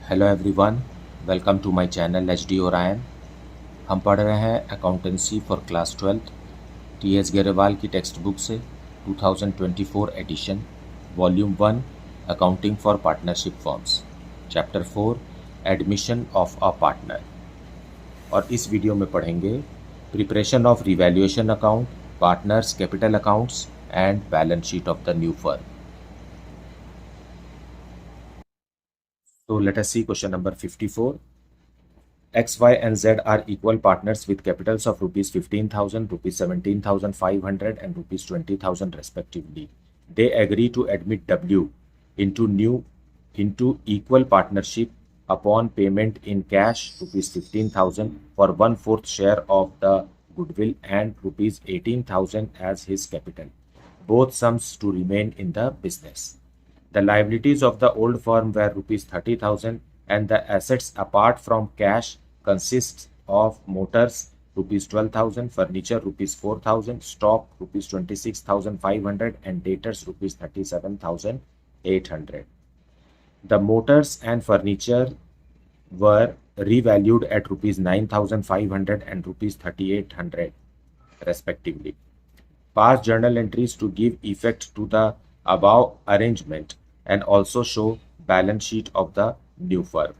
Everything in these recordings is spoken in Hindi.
Hello everyone, welcome to my channel H D Orion. हम पढ़ रहे हैं accountancy for class 12 T S Grewal की टेक्स्ट बुक से 2024 edition, volume 1, accounting for partnership firms, chapter 4, admission of a partner. और इस वीडियो में पढ़ेंगे preparation of revaluation account, partners capital accounts and balance sheet of the new firm. So let us see question number 54. X, Y, and Z are equal partners with capitals of rupees 15,000, rupees 17,500, and rupees 20,000 respectively. They agree to admit W into equal partnership upon payment in cash rupees 15,000 for 1/4 share of the goodwill and rupees 18,000 as his capital. Both sums to remain in the business. The liabilities of the old firm were rupees 30,000 and the assets apart from cash consists of motors rupees 12,000, furniture rupees 4,000, stock rupees 26,500 and debtors rupees 37,800. The motors and furniture were revalued at rupees 9,500 and rupees 3,800 respectively. Pass journal entries to give effect to the above arrangement and also show balance sheet of the new firm.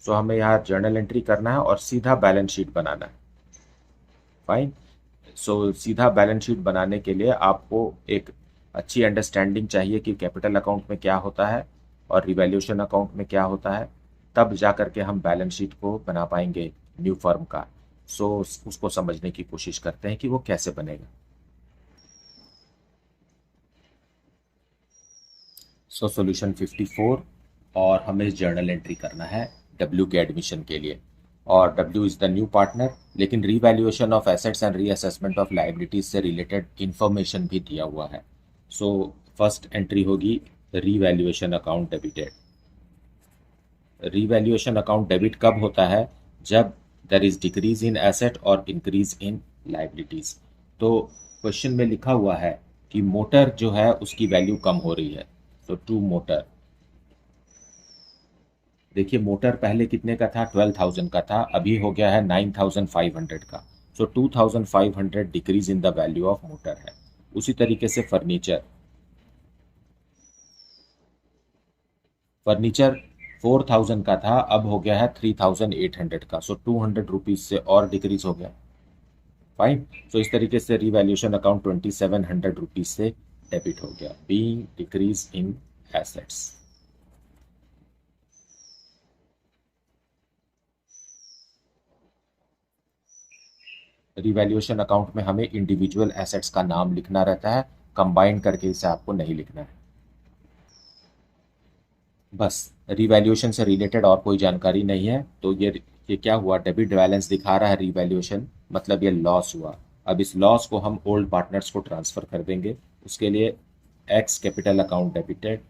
So हमें यहाँ जर्नल एंट्री करना है और सीधा बैलेंस शीट बनाना है। फाइन। सो सीधा बैलेंस शीट बनाने के लिए आपको एक अच्छी अंडरस्टैंडिंग चाहिए कि कैपिटल अकाउंट में क्या होता है और रिवैल्यूएशन अकाउंट में क्या होता है, तब जा करके हम बैलेंस शीट को बना पाएंगे न्यू फर्म का। सो उसको समझने की कोशिश करते हैं कि वो कैसे बनेगा। सो सॉल्यूशन 54 और हमें जर्नल एंट्री करना है डब्ल्यू के एडमिशन के लिए। और W is the new partner, लेकिन revaluation of assets and reassessment of liabilities से रिलेटेड इंफॉर्मेशन भी दिया हुआ है। सो फर्स्ट एंट्री होगी revaluation account debited. Revaluation account debit कब होता है? जब there is decrease in asset और इंक्रीज इन लायबिलिटीज। तो क्वेश्चन में लिखा हुआ है कि मोटर जो है उसकी वैल्यू कम हो रही है। तो टू मोटर, देखिए मोटर पहले कितने का था? 12,000 का था, अभी हो गया है 9,500 का। सो 2,500 decrease in the value of motor है। उसी तरीके से फर्नीचर, फर्नीचर 4,000 का था, अब हो गया है 3,800 का। सो 200 रुपीज से और डिक्रीज हो गया। फाइन। सो इस तरीके से रिवैल्यूएशन अकाउंट 2,700 रुपीज से डेबिट हो गया, बीइंग डिक्रीज इन एसेट्स। रिवैल्यूएशन अकाउंट में हमें इंडिविजुअल एसेट्स का नाम लिखना रहता है, कंबाइन करके इसे आपको नहीं लिखना है। बस रिवैल्यूएशन से रिलेटेड और कोई जानकारी नहीं है। तो ये क्या हुआ? डेबिट बैलेंस दिखा रहा है रिवैल्यूएशन, मतलब ये लॉस हुआ। अब इस लॉस को हम ओल्ड पार्टनर्स को ट्रांसफर कर देंगे। उसके लिए x capital account debited,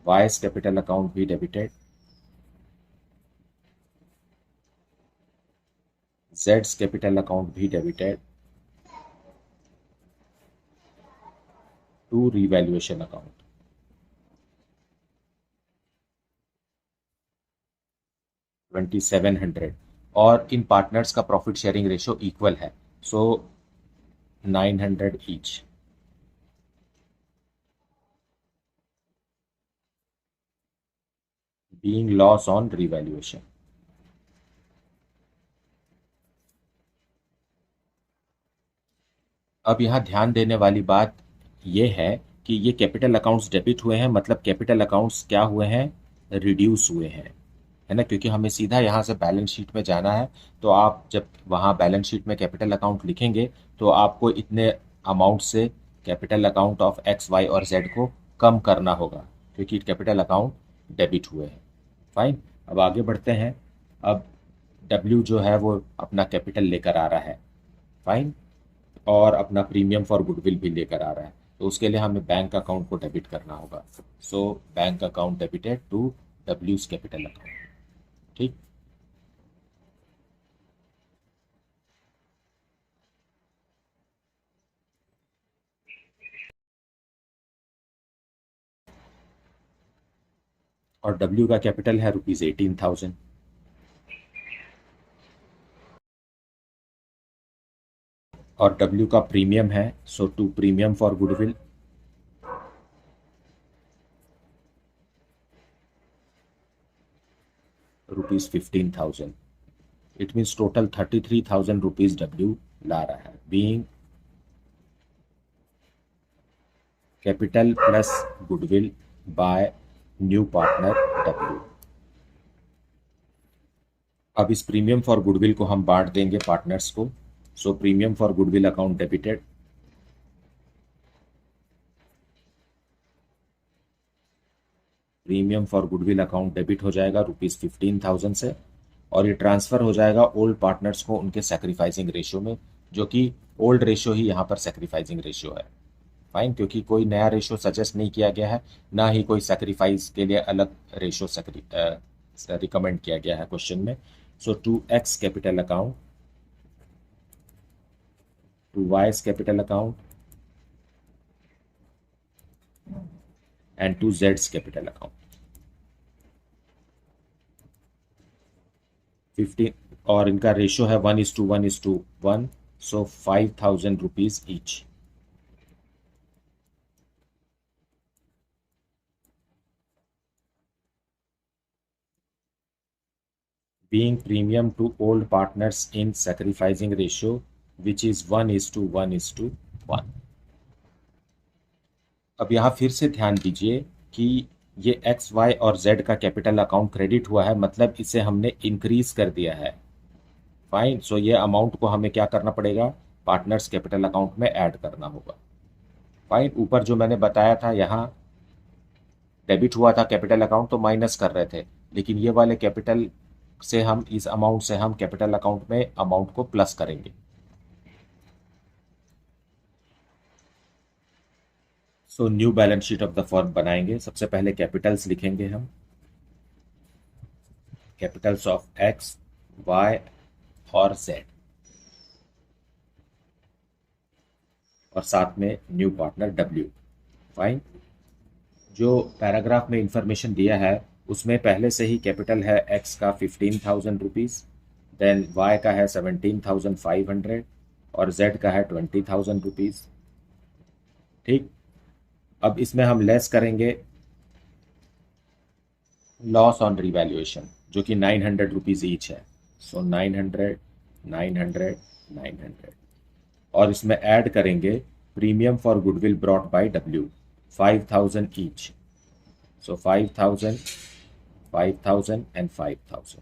vice capital account भी डेबिटेड, जेड्स कैपिटल अकाउंट भी डेबिटेड टू रिवैल्यूएशन अकाउंट। 2,700। और इन पार्टनर्स का प्रॉफिट शेयरिंग रेशियो इक्वल है। सो 900 each. Being loss on revaluation. अब यहाँ ध्यान देने वाली बात यह है कि ये कैपिटल अकाउंट्स डेबिट हुए हैं, मतलब कैपिटल अकाउंट्स क्या हुए हैं? रिड्यूस हुए हैं, है ना, क्योंकि हमें सीधा यहाँ से बैलेंस शीट में जाना है। तो आप जब वहाँ बैलेंस शीट में कैपिटल अकाउंट लिखेंगे तो आपको इतने अमाउंट से capital account of X, Y और जेड को कम करना होगा, क्योंकि कैपिटल अकाउंट डेबिट हुए हैं। फाइन। अब आगे बढ़ते हैं। अब डब्ल्यू जो है वो अपना कैपिटल लेकर आ रहा है। फाइन। और अपना प्रीमियम फॉर गुडविल भी लेकर आ रहा है। तो उसके लिए हमें बैंक अकाउंट को डेबिट करना होगा। So bank account debited to डब्ल्यूज कैपिटल अकाउंट। ठीक। और डब्ल्यू का कैपिटल है ₹18,000। और डब्ल्यू का प्रीमियम है, so to premium for goodwill ₹15,000। It means total ₹33,000 W ला रहा है, being capital plus goodwill by new partner W. अब इस प्रीमियम फॉर गुडविल को हम बांट देंगे पार्टनर्स को। सो premium for goodwill account debited, premium for goodwill account debit हो जाएगा ₹15,000 से, और ये ट्रांसफर हो जाएगा ओल्ड पार्टनर्स को उनके सैक्रिफाइसिंग रेशियो में, जो कि ओल्ड रेशियो ही यहाँ पर सैक्रिफाइसिंग रेशियो है। फाइन, क्योंकि कोई नया रेशियो सजेस्ट नहीं किया गया है, ना ही कोई सैक्रिफाइस के लिए अलग रेशियो रिकमेंड किया गया है क्वेश्चन में। So to X capital account, to Y's capital account and to जेड्स कैपिटल अकाउंट 15, और इनका रेशियो है 1:1:1, so ₹5,000 each. being premium to old partners in sacrificing ratio which is 1:1:1। अब यहाँ फिर से ध्यान दीजिए कि ये एक्स वाई और जेड का कैपिटल अकाउंट क्रेडिट हुआ है, मतलब इसे हमने इंक्रीज कर दिया है। फाइन, सो ये अमाउंट को हमें क्या करना पड़ेगा, पार्टनर्स कैपिटल अकाउंट में ऐड करना होगा। फाइन, ऊपर जो मैंने बताया था यहाँ डेबिट हुआ था कैपिटल अकाउंट तो माइनस कर रहे थे, लेकिन ये वाले कैपिटल से हम इस अमाउंट से हम कैपिटल अकाउंट में अमाउंट को प्लस करेंगे। So new balance sheet of the firm बनाएंगे। सबसे पहले कैपिटल्स लिखेंगे हम, कैपिटल्स ऑफ एक्स वाई और जेड, और साथ में न्यू पार्टनर डब्ल्यू। फाइन, जो पैराग्राफ में इंफॉर्मेशन दिया है उसमें पहले से ही कैपिटल है एक्स का ₹15,000, देन वाई का है 17,500 और जेड का है ₹20,000। ठीक, अब इसमें हम लेस करेंगे लॉस ऑन रिवैल्यूएशन, जो कि ₹900 ईच है। सो 900, 900, 900, और इसमें ऐड करेंगे premium for goodwill brought by W 5,000 each. So 5,000, 5,000 and 5,000।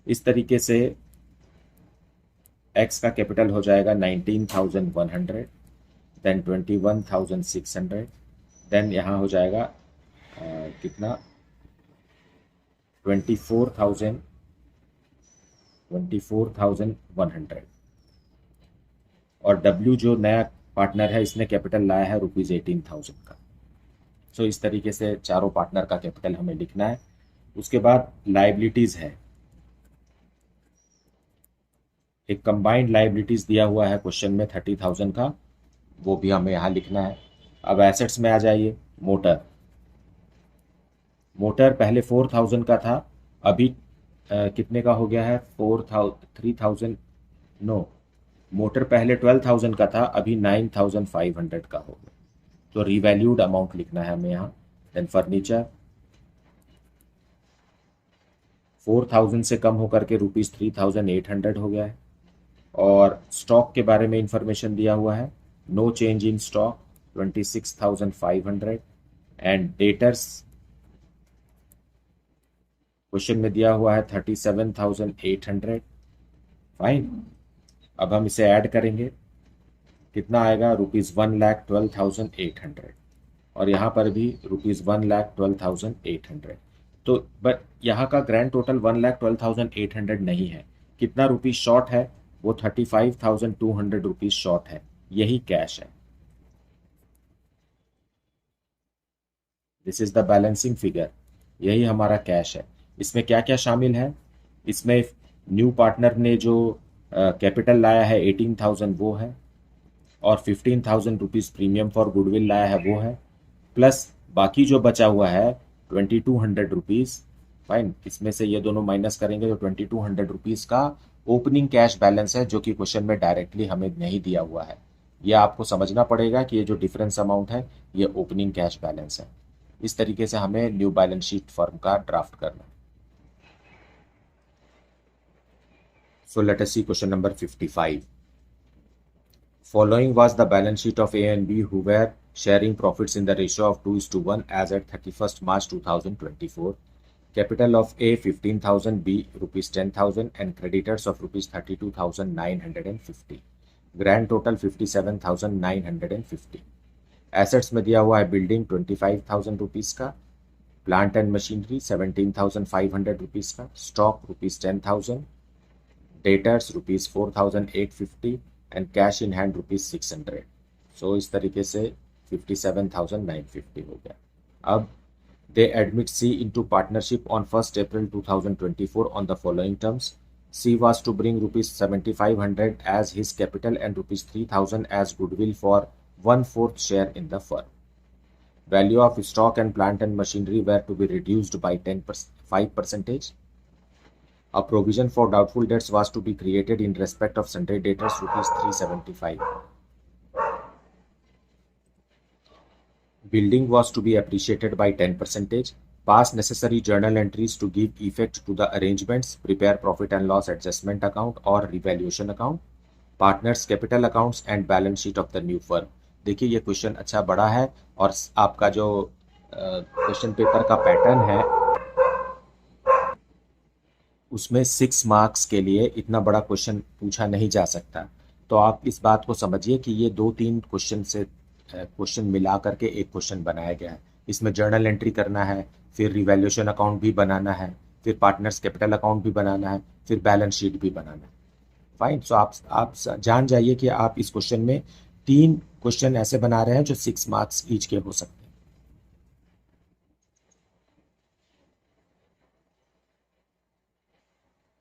इस तरीके से एक्स का कैपिटल हो जाएगा 19,100, देन 21,600, देन यहाँ हो जाएगा कितना 24,000, 24,100, और डब्ल्यू जो नया पार्टनर है इसने कैपिटल लाया है ₹18,000 का। सो इस तरीके से चारों पार्टनर का कैपिटल हमें लिखना है। उसके बाद लाइबिलिटीज है, एक कंबाइंड लाइबिलिटीज दिया हुआ है क्वेश्चन में 30,000 का, वो भी हमें यहाँ लिखना है। अब एसेट्स में आ जाइए, मोटर, मोटर पहले 4,000 का था, अभी कितने का हो गया है 3,000, नो, मोटर पहले 12,000 का था, अभी 9,500 का हो गया, तो रिवैल्यूड अमाउंट लिखना है हमें यहाँ। देन फर्नीचर 4,000 से कम होकर के ₹3,800 हो गया है, और स्टॉक के बारे में इंफॉर्मेशन दिया हुआ है, no change in stock 26,500, and debtors question में दिया हुआ है 37,800। फाइन, अब हम इसे ऐड करेंगे, कितना आएगा ₹1,12,800, और यहाँ पर भी ₹1,12,800। तो बट यहाँ का ग्रैंड टोटल 1,12,800 नहीं है, कितना रुपीज शॉर्ट है, वो ₹35,200 शॉर्ट है, यही कैश है। This is the balancing figure, यही हमारा कैश है। इसमें क्या क्या शामिल है, इसमें न्यू पार्टनर ने जो कैपिटल लाया है 18,000 वो है, और ₹15,000 प्रीमियम फॉर गुडविल लाया है वो है, प्लस बाकी जो बचा हुआ है ₹2200। फाइन, इसमें से ये दोनों माइनस करेंगे तो ₹2200 का ओपनिंग कैश बैलेंस है, जो कि क्वेश्चन में डायरेक्टली हमें नहीं दिया हुआ है। यह आपको समझना पड़ेगा कि ये जो डिफरेंस अमाउंट है ये ओपनिंग कैश बैलेंस है। इस तरीके से हमें न्यू बैलेंस शीट फर्म का ड्राफ्ट करना है। So let us see question number 55. Following was the balance sheet of A and B who were sharing profits in the ratio of 2:1 as at 31st March 2024. Capital of A 15,000, B rupees 10,000 and creditors of rupees 32,950. Grand total 57,950. Assets में दिया हुआ है बिल्डिंग 25,000 रुपीज का, प्लांट एंड मशीनरी 17,500 रुपीज का, stock rupees 10,000, debtors rupees 4,850 and cash in hand rupees 600। सो इस तरीके से 57,950 हो गया। अब they admit C into partnership on 1st April 2024 on the following terms. C was to bring rupees 7,500 as his capital and rupees 3,000 as goodwill for 1/4 share in the firm. Value of stock and plant and machinery were to be reduced by 5%. A provision for doubtful debts was to be created in respect of sundry debtors rupees 375. Building was to be appreciated by 10%. Pass necessary journal entries to give effect to the arrangements. Prepare profit and loss adjustment account or revaluation account. Partners capital accounts and balance sheet of the new firm. देखिए ये क्वेश्चन अच्छा बड़ा है और आपका जो क्वेश्चन पेपर का पैटर्न है उसमें 6 मार्क्स के लिए इतना बड़ा क्वेश्चन पूछा नहीं जा सकता। तो आप इस बात को समझिए कि ये 2-3 क्वेश्चन मिला करके एक क्वेश्चन बनाया गया है। इसमें जर्नल एंट्री करना है, फिर रिवैल्यूएशन अकाउंट भी बनाना है, फिर पार्टनर्स कैपिटल अकाउंट भी बनाना है, फिर बैलेंस शीट भी बनाना है। फाइन, सो आप जान जाइए कि आप इस क्वेश्चन में 3 क्वेश्चन ऐसे बना रहे हैं जो 6 मार्क्स ईच के हो सकते हैं।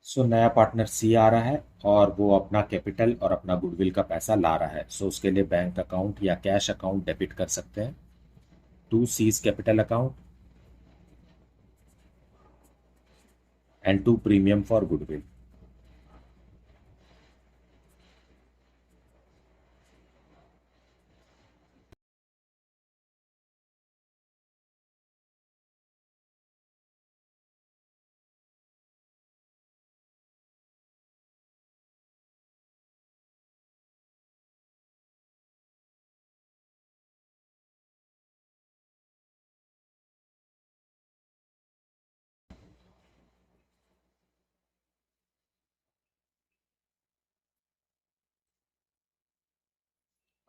सो नया पार्टनर सी आ रहा है और वो अपना कैपिटल और अपना गुडविल का पैसा ला रहा है। सो उसके लिए बैंक अकाउंट या कैश अकाउंट डेबिट कर सकते हैं to C's capital account and to premium for goodwill.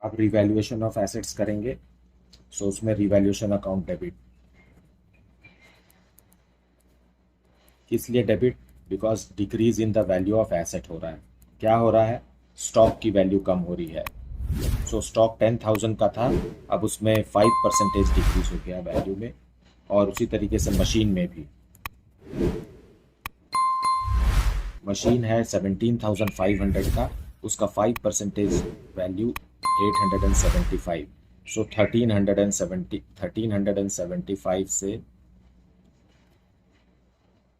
अब रिवैल्यूएशन ऑफ एसेट्स करेंगे। सो उसमें रिवैल्यूएशन अकाउंट डेबिट। किस लिए debit? Because decrease in the value of asset हो रहा है। क्या हो रहा है? स्टॉक की वैल्यू कम हो रही है। सो स्टॉक 10,000 का था, अब उसमें 5% डिक्रीज हो गया वैल्यू में। और उसी तरीके से मशीन में भी, मशीन है 17,500 का, उसका 5% वैल्यू 875। सो 1375 से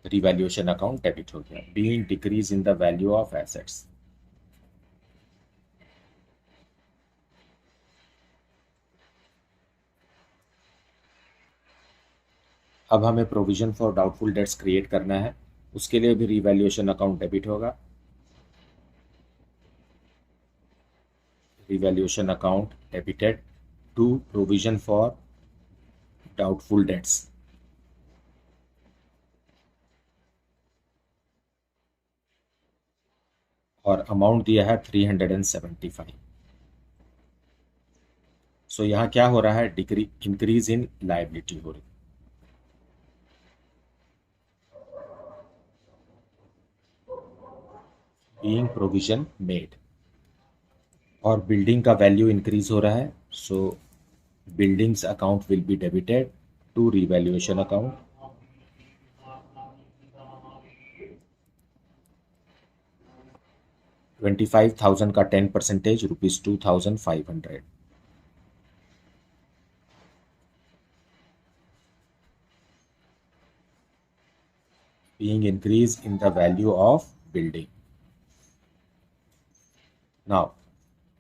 रिवैल्यूएशन अकाउंट डेबिट हो गया, being decrease in the value of assets. अब हमें provision for doubtful debts create करना है, उसके लिए भी रिवैल्यूएशन अकाउंट डेबिट होगा। Revaluation account debited to provision for doubtful debts. और अमाउंट दिया है 375। सो यहाँ क्या हो रहा है? इंक्रीज इन लायबिलिटी हो रही। Being provision made. और बिल्डिंग का वैल्यू इंक्रीज हो रहा है, so buildings account will be debited to revaluation account. $25,000 का 10% rupees 2,500। being increase in the value of building. Now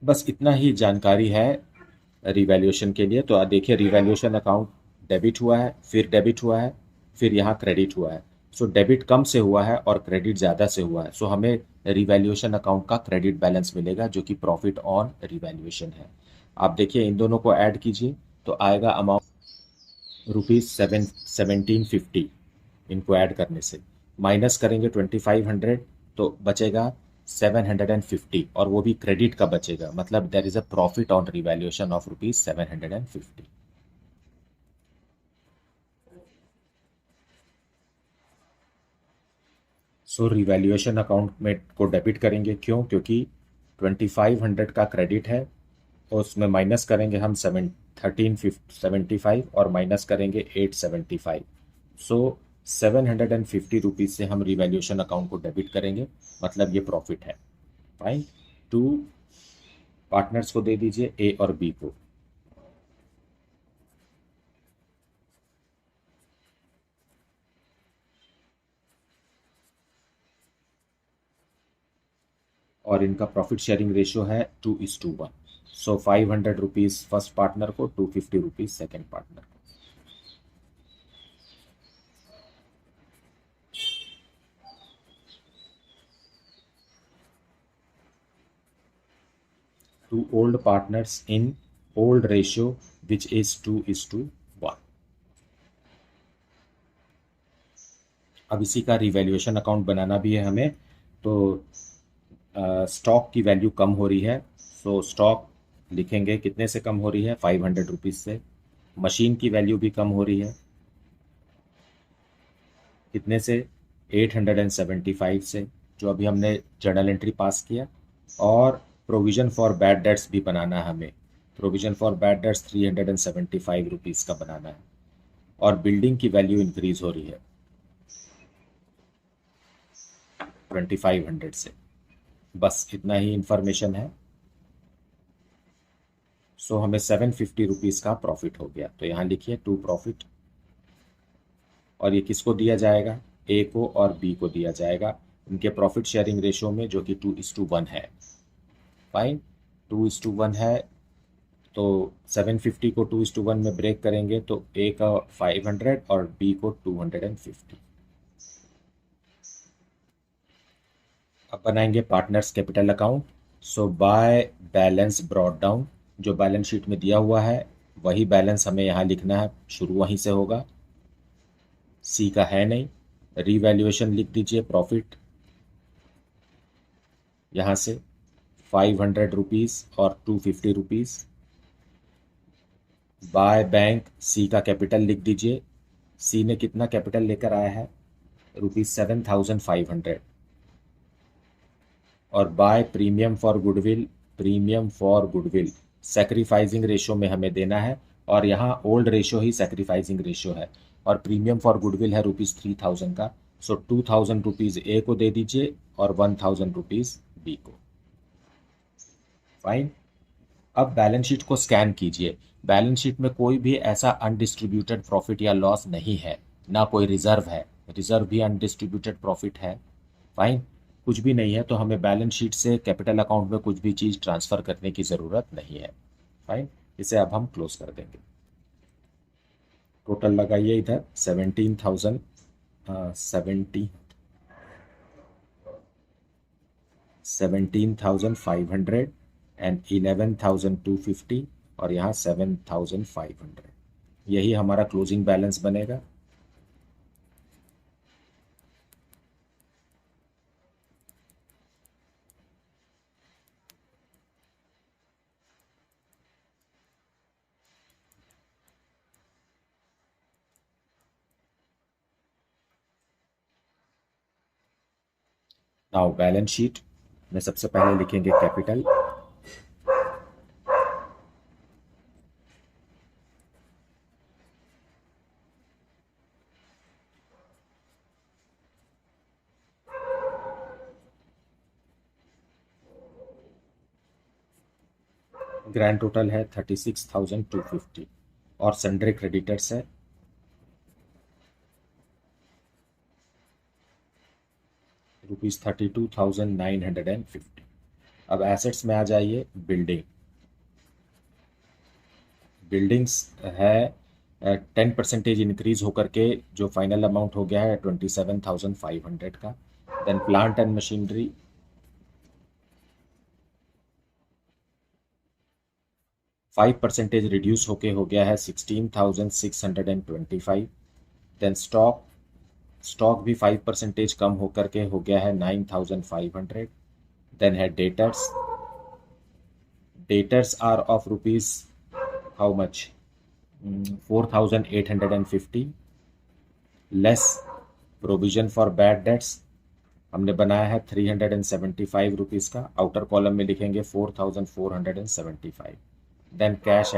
बस इतना ही जानकारी है रिवैल्यूएशन के लिए। तो देखिए रिवैल्यूएशन अकाउंट डेबिट हुआ है, फिर डेबिट हुआ है, फिर यहाँ क्रेडिट हुआ है। सो डेबिट कम से हुआ है और क्रेडिट ज़्यादा से हुआ है, सो हमें रिवैल्यूएशन अकाउंट का क्रेडिट बैलेंस मिलेगा जो कि प्रॉफिट ऑन रिवैल्यूएशन है। आप देखिए इन दोनों को ऐड कीजिए तो आएगा अमाउंट ₹1750। इनको ऐड करने से माइनस करेंगे 2500 तो बचेगा 750, और वो भी क्रेडिट का बचेगा, मतलब there is a profit on revaluation of ₹750। So revaluation account में को डेबिट करेंगे, क्यों? क्योंकि 2500 का क्रेडिट है और उसमें माइनस करेंगे हम 1375 और माइनस करेंगे 875। सो 750 रुपीज़ से हम रिवैल्यूएशन अकाउंट को डेबिट करेंगे, मतलब ये प्रॉफिट है। फाइन। टू पार्टनर्स को दे दीजिए, ए और बी को। और इनका प्रॉफिट शेयरिंग रेशियो है 2:1। सो 500 रुपीज़ फर्स्ट पार्टनर को, 250 रुपीज़ सेकेंड पार्टनर को। To old partners in old ratio which is 2:1। अब इसी का रिवैल्यूएशन अकाउंट बनाना भी है हमें। तो स्टॉक की वैल्यू कम हो रही है, सो स्टॉक लिखेंगे कितने से कम हो रही है, 500 रुपीज़ से। मशीन की वैल्यू भी कम हो रही है, कितने से, 875 से, जो अभी हमने जर्नल एंट्री पास किया। और प्रोविज़न फॉर बैड डेट्स भी बनाना है हमें। Provision for bad dates 375 rupees का बनाना है। और बिल्डिंग की वैल्यू इंक्रीज हो रही है 2500 से। बस इतना ही इंफॉर्मेशन है। सो हमें 750 रुपीज़ का प्रॉफिट हो गया। तो यहाँ लिखिए टू प्रॉफिट, और ये किसको दिया जाएगा, ए को और बी को दिया जाएगा इनके प्रॉफिट शेयरिंग रेशियो में, जो कि 2:1 है। फाइन, 2:1 है। तो 750 को 2:1 में ब्रेक करेंगे तो ए का 500 और बी को 250। अब बनाएंगे partners capital account. So by balance brought down, जो बैलेंस शीट में दिया हुआ है वही बैलेंस हमें यहाँ लिखना है, शुरू वहीं से होगा। सी का है नहीं, रीवैल्यूएशन लिख दीजिए प्रॉफिट यहाँ से 500 रुपीज़ और 250 रुपीज़। बाय बैंक, सी का कैपिटल लिख दीजिए। सी ने कितना कैपिटल लेकर आया है, ₹7,500। और by premium for goodwill, premium for goodwill sacrificing ratio में हमें देना है, और यहाँ ओल्ड रेशियो ही सेक्रीफाइसिंग रेशियो है, और प्रीमियम फॉर गुडविल है ₹3000 का। सो 2000 रुपीज़ ए को दे दीजिए और 1000 रुपीज़ बी को। फाइन। अब बैलेंस शीट को स्कैन कीजिए। बैलेंस शीट में कोई भी ऐसा अनडिस्ट्रीब्यूटेड प्रॉफिट या लॉस नहीं है, ना कोई रिजर्व है। रिजर्व भी अनडिस्ट्रीब्यूटेड प्रॉफिट है। फाइन, कुछ भी नहीं है, तो हमें बैलेंस शीट से कैपिटल अकाउंट में कुछ भी चीज़ ट्रांसफ़र करने की ज़रूरत नहीं है। फाइन, इसे अब हम क्लोज कर देंगे। टोटल लगाइए इधर 17,000 17,500 एंड 11,250, और यहाँ 7,500। यही हमारा क्लोजिंग बैलेंस बनेगा। नाउ बैलेंस शीट में सबसे पहले लिखेंगे कैपिटल। ग्रैंड टोटल है 36,250, और सन्ड्री क्रेडिटर्स है ₹32,950। अब एसेट्स में आ जाइए। बिल्डिंग्स है 10% इंक्रीज होकर के जो फाइनल अमाउंट हो गया है 27,500 का। Then plant and machinery 5% reduce होके हो गया है 16,625। देन स्टॉक भी 5% कम होकर के हो गया है 9,500। देन है debtors are of rupees how much 4,850 less provision for bad debts हमने बनाया है 375 का। आउटर कॉलम में लिखेंगे 4,475। देन कैश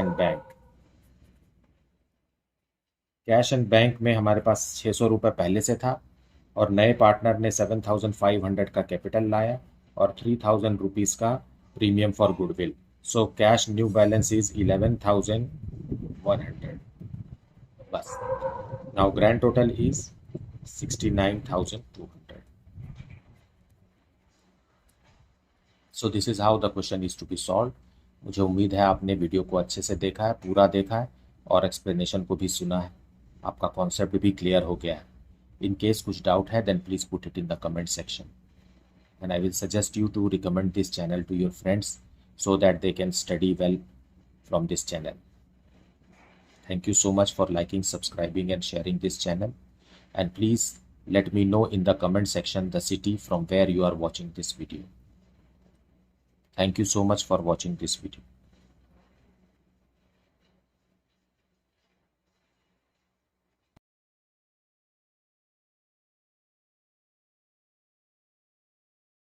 एंड बैंक में हमारे पास 600 रुपये पहले से था और नए पार्टनर ने 7,500 का कैपिटल लाया और 3,000 रुपीज़ का premium for goodwill. So cash new balance is 11,100 बस। Now grand total is 69,200। So this is how the question is to be solve. मुझे उम्मीद है आपने वीडियो को अच्छे से देखा है, पूरा देखा है और एक्सप्लेनेशन को भी सुना है। आपका कॉन्सेप्ट भी क्लियर हो गया है। इन केस कुछ डाउट है then please put it in the comment section and I will suggest you to recommend this channel to your friends so that they can study well from this channel. Thank you so much for liking, subscribing and sharing this channel, and please let me know in the comment section the city from where you are watching this video. Thank you so much for watching this video.